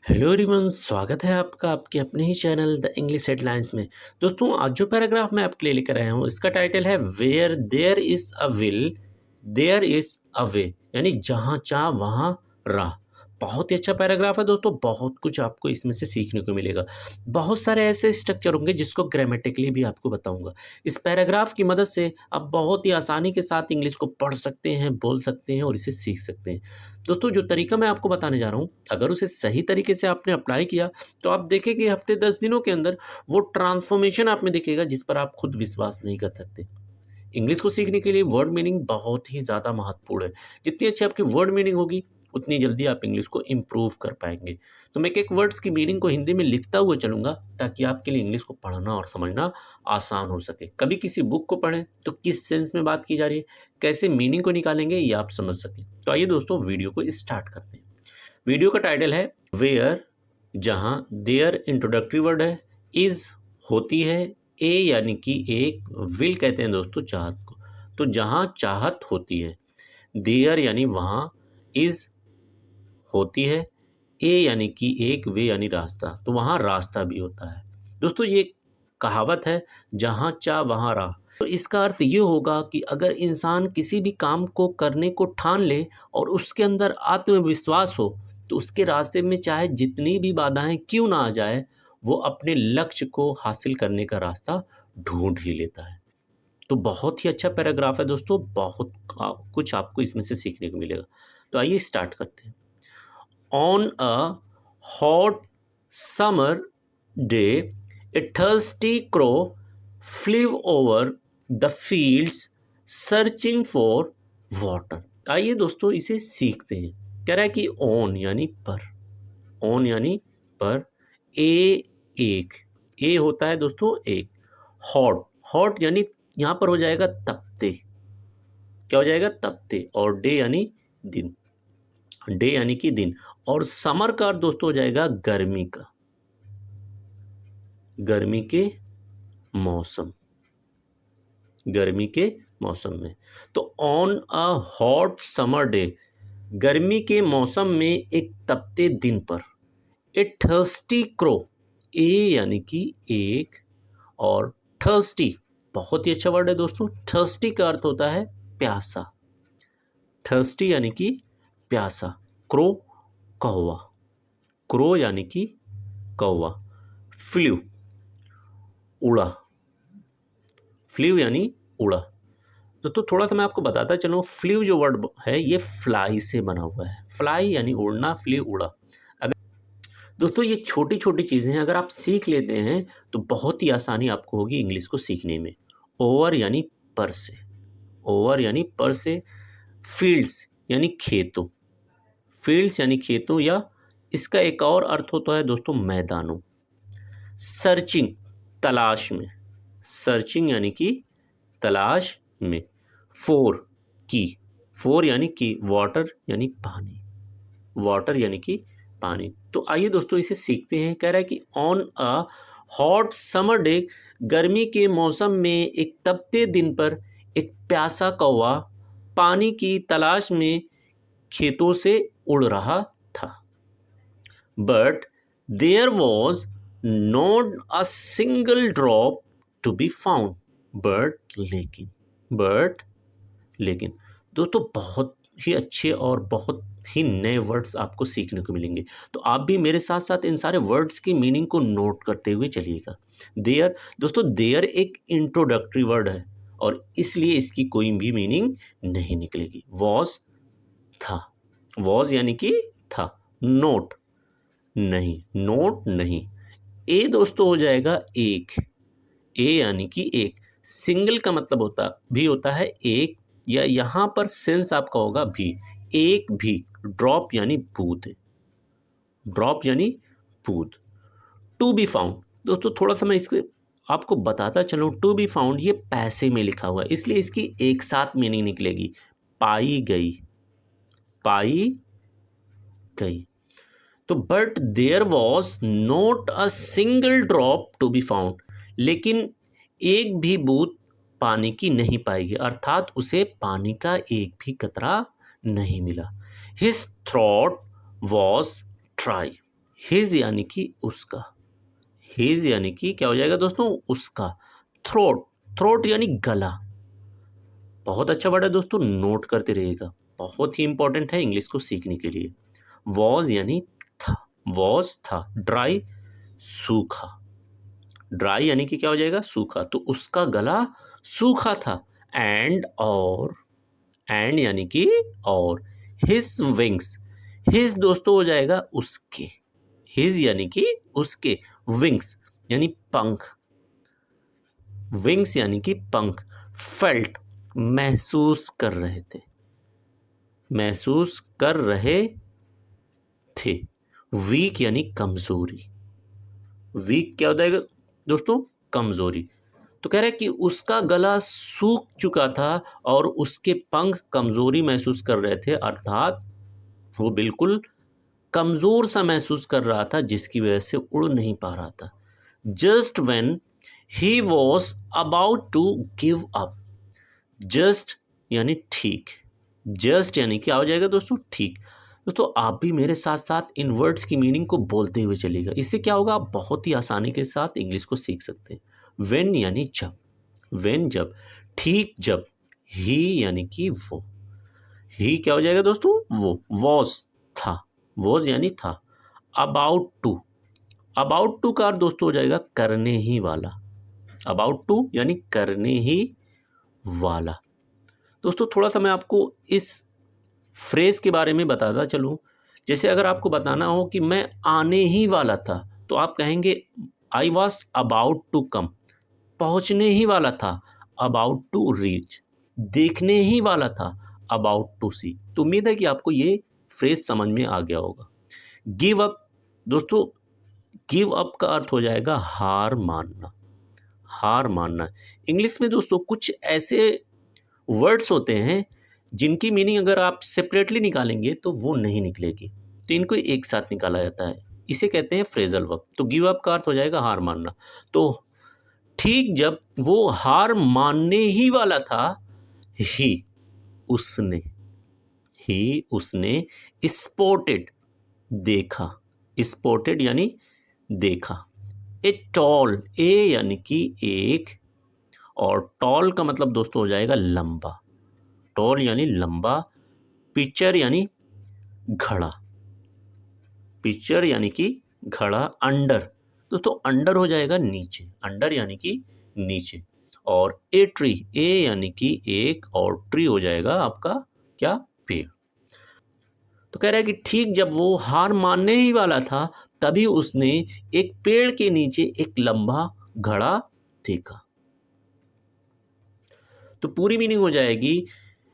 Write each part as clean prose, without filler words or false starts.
Hello everyone, स्वागत है आपका आपके अपने ही चैनल द इंग्लिश हेडलाइंस में। दोस्तों, आज जो पैराग्राफ मैं आपके लिए लेकर आया हूँ इसका टाइटल है where there is a will there is a way, यानी जहाँ चाह वहाँ राह। बहुत ही अच्छा पैराग्राफ है दोस्तों, बहुत कुछ आपको इसमें से सीखने को मिलेगा। बहुत सारे ऐसे स्ट्रक्चर होंगे जिसको ग्रामेटिकली भी आपको बताऊंगा। इस पैराग्राफ की मदद से आप बहुत ही आसानी के साथ इंग्लिश को पढ़ सकते हैं, बोल सकते हैं और इसे सीख सकते हैं। दोस्तों, जो तरीका मैं आपको बताने जा रहा हूँ, अगर उसे सही तरीके से आपने अप्लाई किया तो आप देखेंगे हफ्ते 10 दिनों के अंदर वो ट्रांसफॉर्मेशन आप में दिखेगा जिस पर आप खुद विश्वास नहीं कर सकते। इंग्लिश को सीखने के लिए वर्ड मीनिंग बहुत ही ज़्यादा महत्वपूर्ण है। जितनी अच्छी आपकी वर्ड मीनिंग होगी उतनी जल्दी आप इंग्लिश को इम्प्रूव कर पाएंगे। तो मैं एक वर्ड्स की मीनिंग को हिंदी में लिखता हुआ चलूँगा ताकि आपके लिए इंग्लिश को पढ़ना और समझना आसान हो सके। कभी किसी बुक को पढ़ें तो किस सेंस में बात की जा रही है, कैसे मीनिंग को निकालेंगे, ये आप समझ सकें। तो आइए दोस्तों, वीडियो को स्टार्ट करते हैं। वीडियो का टाइटल है वेयर, जहाँ देयर इंट्रोडक्टरी वर्ड है, इज़ होती है, ए यानी कि एक, विल कहते हैं दोस्तों चाहत को। तो जहाँ चाहत होती है, देयर यानी वहाँ, इज़ होती है, ए यानी कि एक, वे यानी रास्ता, तो वहाँ रास्ता भी होता है। दोस्तों, ये कहावत है जहाँ चाह वहाँ राह। तो इसका अर्थ ये होगा कि अगर इंसान किसी भी काम को करने को ठान ले और उसके अंदर आत्मविश्वास हो तो उसके रास्ते में चाहे जितनी भी बाधाएं क्यों ना आ जाए, वो अपने लक्ष्य को हासिल करने का रास्ता ढूंढ ही लेता है। तो बहुत ही अच्छा पैराग्राफ है दोस्तों, बहुत कुछ आपको इसमें से सीखने को मिलेगा। तो आइए स्टार्ट करते हैं। On a hot summer day, a thirsty crow flew over the fields searching for water. आइए दोस्तों, इसे सीखते हैं। कह रहा है कि ऑन यानी पर, ऑन यानी पर, ए एक, ए होता है दोस्तों एक, हॉट, हॉट यानी यहाँ पर हो जाएगा तपते, क्या हो जाएगा तपते, और डे यानी दिन, डे यानी कि दिन, और समर का अर्थ दोस्तों हो जाएगा गर्मी का, गर्मी के मौसम, गर्मी के मौसम में। तो on a hot summer day, गर्मी के मौसम में एक तपते दिन पर, ए थर्स्टी क्रो, ए यानी कि एक, और थर्स्टी, बहुत ही अच्छा वर्ड है दोस्तों। थर्स्टी का अर्थ होता है प्यासा, थर्स्टी यानी कि प्यासा, क्रो कौवा, क्रो यानी कि कौवा, फ्लू उड़ा, फ्लू यानी उड़ा। तो थोड़ा सा मैं आपको बताता चलूँ, फ्लू जो वर्ड है ये फ्लाई से बना हुआ है, फ्लाई यानी उड़ना, फ्लू उड़ा। अगर दोस्तों ये छोटी छोटी चीज़ें हैं, अगर आप सीख लेते हैं तो बहुत ही आसानी आपको होगी इंग्लिश को सीखने में। ओवर यानी पर से, ओवर यानी पर से, फील्ड्स यानी खेतों, फील्ड्स यानी खेतों, या इसका एक और अर्थ होता है दोस्तों मैदानों। सर्चिंग, तलाश में, सर्चिंग यानी कि तलाश में। फोर, की, फोर यानी कि वाटर यानी पानी, वाटर यानी कि पानी। तो आइए दोस्तों इसे सीखते हैं। कह रहा है कि on a hot summer day, गर्मी के मौसम में एक तपते दिन पर एक प्यासा कौवा पानी की तलाश में खेतों से उड़ रहा था। But there was not a single drop to be found, but लेकिन दोस्तों बहुत ही अच्छे और बहुत ही नए वर्ड्स आपको सीखने को मिलेंगे। तो आप भी मेरे साथ साथ इन सारे वर्ड्स की मीनिंग को नोट करते हुए चलिएगा। देयर, दोस्तों देयर एक इंट्रोडक्टरी वर्ड है और इसलिए इसकी कोई भी मीनिंग नहीं निकलेगी। वॉज, था, वॉज यानी कि था, नोट नहीं, नोट नहीं। ए दोस्तों हो जाएगा एक, ए यानी कि एक, सिंगल का मतलब होता है एक, या यहां पर सेंस आपका होगा भी, एक भी। ड्रॉप यानी बूंद, ड्रॉप यानी बूंद। टू बी फाउंड, दोस्तों थोड़ा सा मैं इसके आपको बताता चलूं, टू बी फाउंड ये पैसे में लिखा हुआ है इसलिए इसकी एक साथ मीनिंग निकलेगी, पाई गई, पाई गई। तो but there was not a single drop to be found, लेकिन एक भी बूंद पानी की नहीं पाएगी, अर्थात उसे पानी का एक भी कतरा नहीं मिला। His throat was dry, his यानी कि उसका, हिज यानी कि क्या हो जाएगा दोस्तों, उसका। थ्रोट, थ्रोट यानी गला। बहुत अच्छा वर्ड है दोस्तों, नोट करते रहिएगा, बहुत ही इंपॉर्टेंट है इंग्लिश को सीखने के लिए। वॉज यानी था, वॉज था। ड्राई, सूखा, ड्राई यानी कि क्या हो जाएगा, सूखा, तो उसका गला सूखा था। एंड और, एंड यानी कि और। हिज विंग्स, हिज दोस्तों हो जाएगा उसके, हिज यानी कि उसके। विंग्स यानी पंख, विंग्स यानी कि पंख। फेल्ट, महसूस कर रहे थे, महसूस कर रहे थे। वीक यानी कमजोरी, वीक क्या होता है दोस्तों, कमजोरी। तो कह रहा है कि उसका गला सूख चुका था और उसके पंख कमजोरी महसूस कर रहे थे, अर्थात वो बिल्कुल कमजोर सा महसूस कर रहा था, जिसकी वजह से उड़ नहीं पा रहा था। Just when he was about to give up, just यानी ठीक, जस्ट यानी क्या हो जाएगा दोस्तों, ठीक। दोस्तों आप भी मेरे साथ साथ इन वर्ड्स की मीनिंग को बोलते हुए चलिएगा, इससे क्या होगा, आप बहुत ही आसानी के साथ इंग्लिश को सीख सकते हैं। वेन यानी जब, वेन जब, ठीक जब। ही यानी कि वो, ही क्या हो जाएगा दोस्तों, वो। वॉज था, वॉज यानी था। अबाउट टू, अबाउट टू का अर्थ दोस्तों हो जाएगा करने ही वाला, अबाउट टू यानी करने ही वाला। दोस्तों थोड़ा सा मैं आपको इस फ्रेज के बारे में बताता चलूं। जैसे अगर आपको बताना हो कि मैं आने ही वाला था, तो आप कहेंगे I was about to come, पहुंचने ही वाला था, अबाउट टू रीच, देखने ही वाला था, अबाउट टू सी। तो उम्मीद है कि आपको ये फ्रेज समझ में आ गया होगा। गिव अप, दोस्तों गिव अप का अर्थ हो जाएगा हार मानना, हार मानना। इंग्लिश में दोस्तों कुछ ऐसे वर्ड्स होते हैं जिनकी मीनिंग अगर आप सेपरेटली निकालेंगे तो वो नहीं निकलेगी, तो इनको एक साथ निकाला जाता है, इसे कहते हैं फ्रेजल वर्ब। तो गिव अप का अर्थ हो जाएगा हार मानना। तो ठीक जब वो हार मानने ही वाला था, ही उसने, ही उसने स्पॉटेड देखा, स्पॉटेड यानी देखा। ए टॉल, ए यानी कि एक, और टॉल का मतलब दोस्तों हो जाएगा लंबा, टॉल यानी लंबा। पिक्चर यानी घड़ा, पिक्चर यानी कि घड़ा। अंडर, दोस्तों अंडर हो जाएगा नीचे, अंडर यानी कि नीचे। और ए ट्री, ए यानी कि एक, और ट्री हो जाएगा आपका क्या, पेड़। तो कह रहा है कि ठीक जब वो हार मानने ही वाला था, तभी उसने एक पेड़ के नीचे एक लंबा घड़ा देखा। तो पूरी मीनिंग हो जाएगी,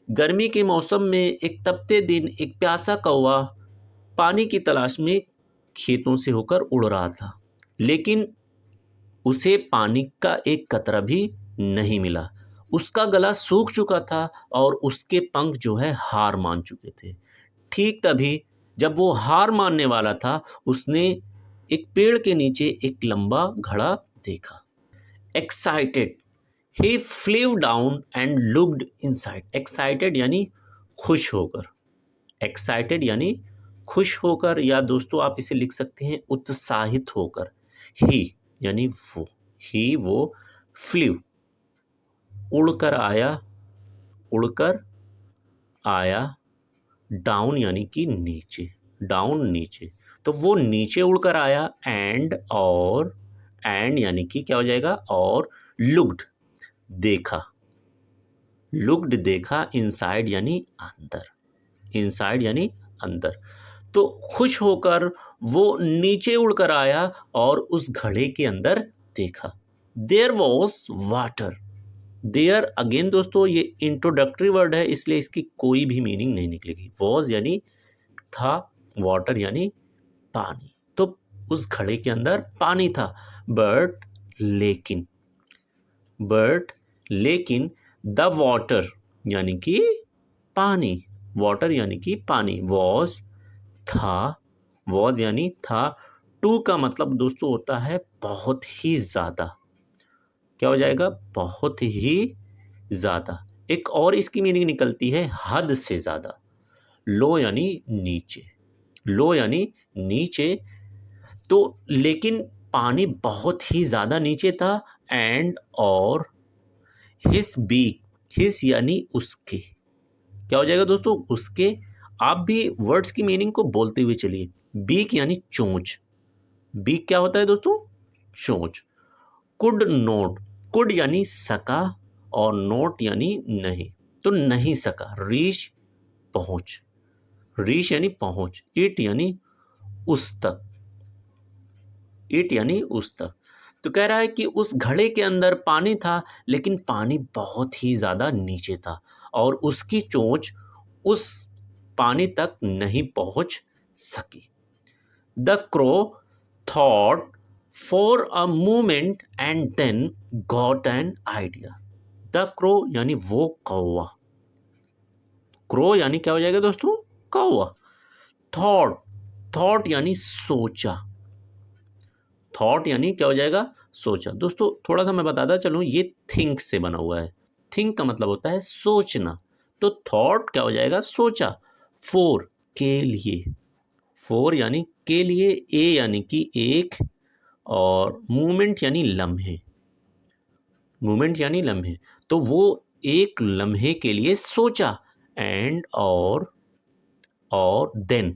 गर्मी के मौसम में एक तपते दिन एक प्यासा कौवा पानी की तलाश में खेतों से होकर उड़ रहा था, लेकिन उसे पानी का एक कतरा भी नहीं मिला। उसका गला सूख चुका था और उसके पंख जो है हार मान चुके थे। ठीक तभी जब वो हार मानने वाला था, उसने एक पेड़ के नीचे एक लंबा घड़ा देखा। Excited, he flew down and looked inside. Excited यानी खुश होकर, एक्साइटेड यानी खुश होकर, या दोस्तों आप इसे लिख सकते हैं उत्साहित होकर। ही यानी वो, ही वो। फ्लीव, उड़कर आया, उड़कर आया। डाउन यानी कि नीचे, डाउन नीचे, तो वो नीचे उड़कर आया। एंड और, एंड यानी कि क्या हो जाएगा, और। लुक्ड देखा, लुक्ड देखा। इनसाइड यानी अंदर, इनसाइड यानी अंदर। तो खुश होकर वो नीचे उड़कर आया और उस घड़े के अंदर देखा। There was water, there again दोस्तों ये इंट्रोडक्टरी वर्ड है, इसलिए इसकी कोई भी मीनिंग नहीं निकलेगी। वॉज यानी था, वाटर यानी पानी, तो उस घड़े के अंदर पानी था। बट लेकिन, बट लेकिन, द वाटर यानी कि पानी, वाटर यानी कि पानी। वॉज था, वॉज यानी था। टू का मतलब दोस्तों होता है बहुत ही ज्यादा, क्या हो जाएगा, बहुत ही ज्यादा। एक और इसकी मीनिंग निकलती है हद से ज्यादा। लो यानी नीचे, लो यानी नीचे। तो लेकिन पानी बहुत ही ज़्यादा नीचे था। एंड और हिस बीक, हिस यानी उसके, क्या हो जाएगा दोस्तों, उसके। आप भी वर्ड्स की मीनिंग को बोलते हुए चलिए। बीक यानी चोंच, बीक क्या होता है दोस्तों, चोंच। कुड नोट, कुड यानी सका और नोट यानी नहीं, तो नहीं सका। रीच पहुंच, रीच यानी पहुंच। इट यानी उस तक, इट यानी उस तक। तो कह रहा है कि उस घड़े के अंदर पानी था, लेकिन पानी बहुत ही ज़्यादा नीचे था और उसकी चोंच उस पानी तक नहीं पहुंच सकी। The crow thought for a moment and then got an idea. The crow यानी वो कौवा, क्रो यानी क्या हो जाएगा दोस्तों, कौवा। थॉट, थॉट यानी सोचा, थॉट यानी क्या हो जाएगा, सोचा। दोस्तों थोड़ा सा मैं बताता चलूँ, ये थिंक से बना हुआ है। थिंक का मतलब होता है सोचना, तो थॉट क्या हो जाएगा, सोचा। फोर, के लिए, फोर यानी के लिए, ए यानी कि एक, और मूवमेंट यानी लम्हे, मूवमेंट यानी लम्हे। तो वो एक लम्हे के लिए सोचा। एंड और देन,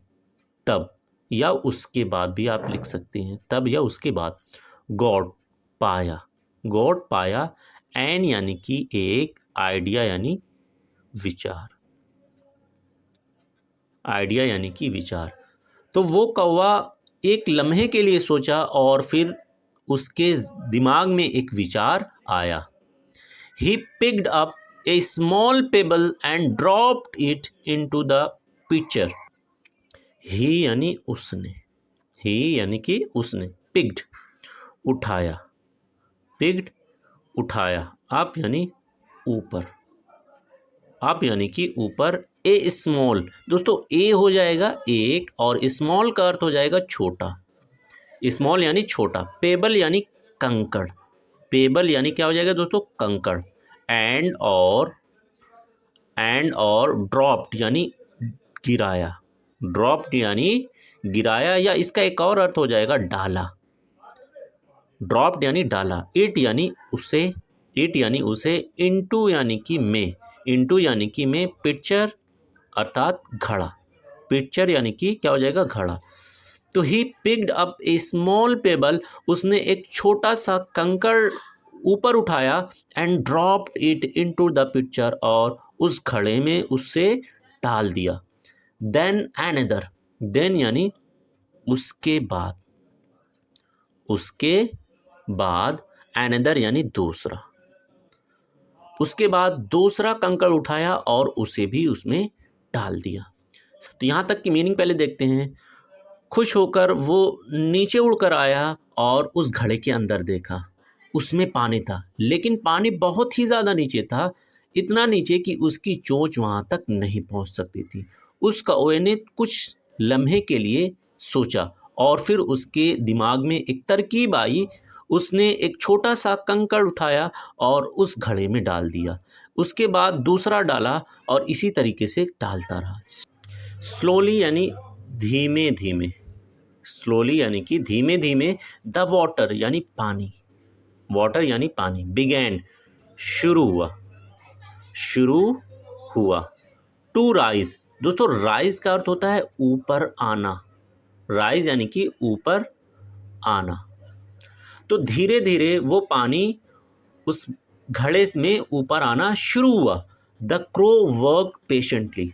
तब या उसके बाद भी आप लिख सकते हैं, तब या उसके बाद। गॉड, पाया, गॉड पाया। एन यानी कि एक, आइडिया यानी विचार, आइडिया यानी कि विचार। तो वो कौवा एक लम्हे के लिए सोचा और फिर उसके दिमाग में एक विचार आया। He picked up a small pebble and dropped it into the pitcher. He यानी उसने, ही यानी कि उसने, पिक्ड उठाया, पिक्ड उठाया। अप यानी ऊपर, अप यानी कि ऊपर। ए स्मॉल, दोस्तों ए हो जाएगा एक और स्मॉल का अर्थ हो जाएगा छोटा, स्मॉल यानी छोटा। पेबल यानी कंकड़, पेबल यानी क्या हो जाएगा दोस्तों, कंकड़। एंड और ड्रॉप्ड यानी गिराया, ड्रॉप्ड यानी गिराया, या इसका एक और अर्थ हो जाएगा डाला, ड्रॉप्ड यानी डाला। इट यानी उसे, इट यानी उसे। इनटू यानी कि में, इनटू यानी कि में। पिक्चर अर्थात घड़ा, पिक्चर यानी कि क्या हो जाएगा, घड़ा। तो ही picked up a small payable, उसने एक छोटा सा कंकड़ ऊपर उठाया। And dropped it into the picture, और उस घड़े में उससे डाल दिया। देन अनदर, देन यानी उसके बाद, उसके बाद। अनदर यानी दूसरा, उसके बाद दूसरा कंकड़ उठाया और उसे भी उसमें डाल दिया। तो यहाँ तक की मीनिंग पहले देखते हैं। खुश होकर वो नीचे उड़कर आया और उस घड़े के अंदर देखा, उसमें पानी था, लेकिन पानी बहुत ही ज़्यादा नीचे था, इतना नीचे कि उसकी चोंच वहाँ तक नहीं पहुँच सकती थी। उस कौवे ने कुछ लम्हे के लिए सोचा और फिर उसके दिमाग में एक तरकीब आई। उसने एक छोटा सा कंकड़ उठाया और उस घड़े में डाल दिया, उसके बाद दूसरा डाला और इसी तरीके से डालता रहा। स्लोली यानी धीमे धीमे, स्लोली यानी कि धीमे धीमे। द वाटर यानी पानी, वाटर यानी पानी। बिगैन शुरू हुआ, शुरू हुआ। टू राइज, दोस्तों राइज का अर्थ होता है ऊपर आना, राइज यानी कि ऊपर आना। तो धीरे धीरे वो पानी उस घड़े में ऊपर आना शुरू हुआ। द क्रो वर्क पेशेंटली,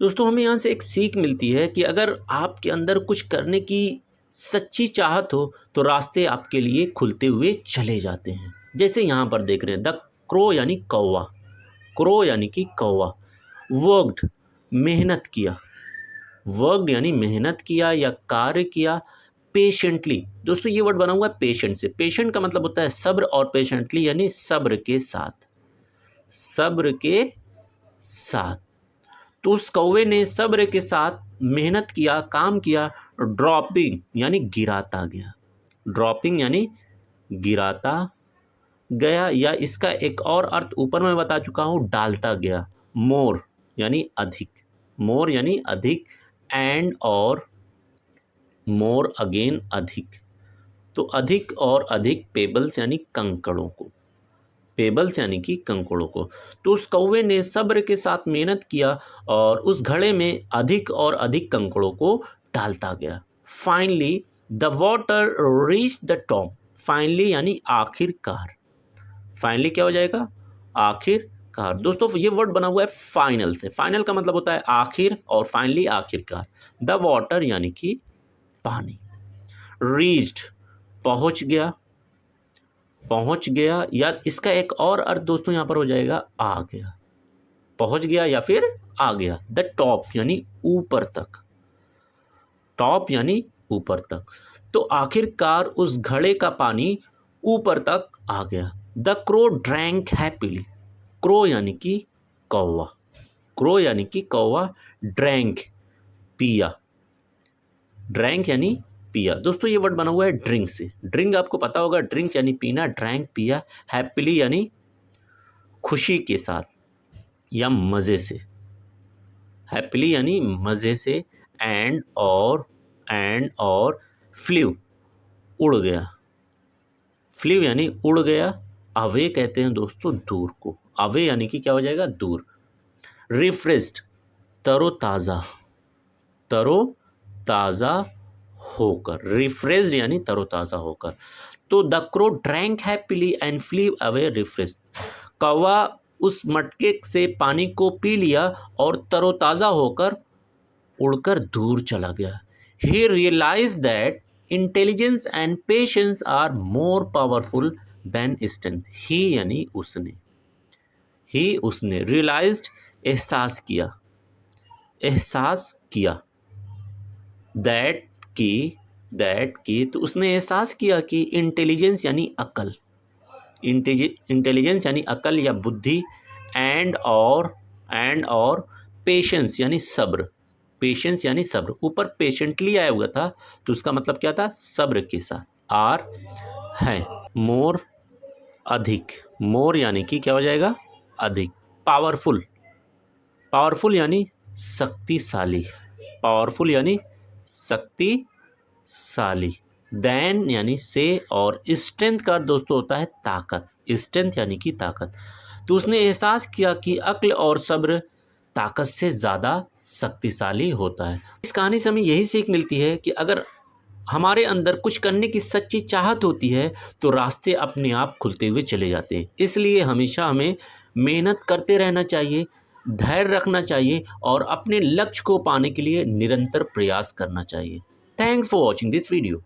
दोस्तों हमें यहाँ से एक सीख मिलती है कि अगर आपके अंदर कुछ करने की सच्ची चाहत हो तो रास्ते आपके लिए खुलते हुए चले जाते हैं। जैसे यहाँ पर देख रहे हैं, द क्रो यानी कौवा, क्रो यानी कि कौवा। वर्कड, मेहनत किया, वर्कड यानी मेहनत किया या कार्य किया। पेशेंटली, दोस्तों ये वर्ड बना हुआ है पेशेंट से, पेशेंट का मतलब होता है सब्र, और पेशेंटली यानी सब्र के साथ, सब्र के साथ। तो उस कौवे ने सब्र के साथ मेहनत किया, काम किया। ड्रॉपिंग यानी गिराता गया, ड्रॉपिंग यानी गिराता गया, या इसका एक और अर्थ ऊपर मैं बता चुका हूँ, डालता गया। मोर यानी अधिक, मोर यानी अधिक। एंड और मोर अगेन अधिक, तो अधिक और अधिक पेबल्स यानी कंकड़ों को, पेबल्स यानी कि कंकड़ों को। तो उस कौवे ने सब्र के साथ मेहनत किया और उस घड़े में अधिक और अधिक कंकड़ों को डालता गया। Finally the water reach the top, finally यानी आखिरकार, फाइनली क्या हो जाएगा, आखिरकार। दोस्तों ये वर्ड बना हुआ है फाइनल से, फाइनल का मतलब होता है आखिर और फाइनली आखिरकार। द वाटर यानी कि पानी, रीच्ड पहुंच गया, पहुंच गया, या इसका एक और अर्थ दोस्तों यहां पर हो जाएगा आ गया, पहुंच गया या फिर आ गया। द टॉप यानी ऊपर तक, टॉप यानी ऊपर तक। तो आखिरकार उस घड़े का पानी ऊपर तक आ गया। The crow drank happily, crow यानी कि कौवा, क्रो यानी कि कौवा, ड्रैंक पिया, ड्रैंक यानी पिया। दोस्तों ये वर्ड बना हुआ है ड्रिंक से, ड्रिंक आपको पता होगा, ड्रिंक यानी पीना, ड्रैंक पिया, हैप्पीली यानी खुशी के साथ या मज़े से, हैप्पीली यानी मज़े से, एंड और फ्ल्यू उड़ गया, फ्ल्यू यानी उड़ गया, अवे कहते हैं दोस्तों दूर को, अवे यानी कि क्या हो जाएगा, दूर। रिफ्रेश्ड तरोताज़ा, तरोताज़ा होकर, रिफ्रेश्ड यानी तरोताज़ा होकर। तो the crow drank happily and flew away refreshed, कौवा उस मटके से पानी को पी लिया और तरोताज़ा होकर उड़कर दूर चला गया। He realized that intelligence and patience are more powerful than strength. He यानी उसने, he उसने, realized एहसास किया, एहसास किया, that की तो उसने एहसास किया कि इंटेलिजेंस यानी अकल, इंटेलिजेंस यानी अकल या बुद्धि, एंड और पेशेंस यानी सब्र, पेशेंस यानी सब्र, ऊपर पेशेंटली आया हुआ था तो उसका मतलब क्या था, सब्र के साथ, आर है। मोर अधिक, मोर यानी कि क्या हो जाएगा, अधिक। पावरफुल, पावरफुल यानी शक्तिशाली, पावरफुल यानी शक्तिशाली। देन यानी से, और स्ट्रेंथ का दोस्तों होता है ताकत, स्ट्रेंथ यानी कि ताकत। तो उसने एहसास किया कि अक्ल और सब्र ताकत से ज़्यादा शक्तिशाली होता है। इस कहानी से हमें यही सीख मिलती है कि अगर हमारे अंदर कुछ करने की सच्ची चाहत होती है तो रास्ते अपने आप खुलते हुए चले जाते हैं। इसलिए हमेशा हमें मेहनत करते रहना चाहिए, धैर्य रखना चाहिए और अपने लक्ष्य को पाने के लिए निरंतर प्रयास करना चाहिए। Thanks for watching this video.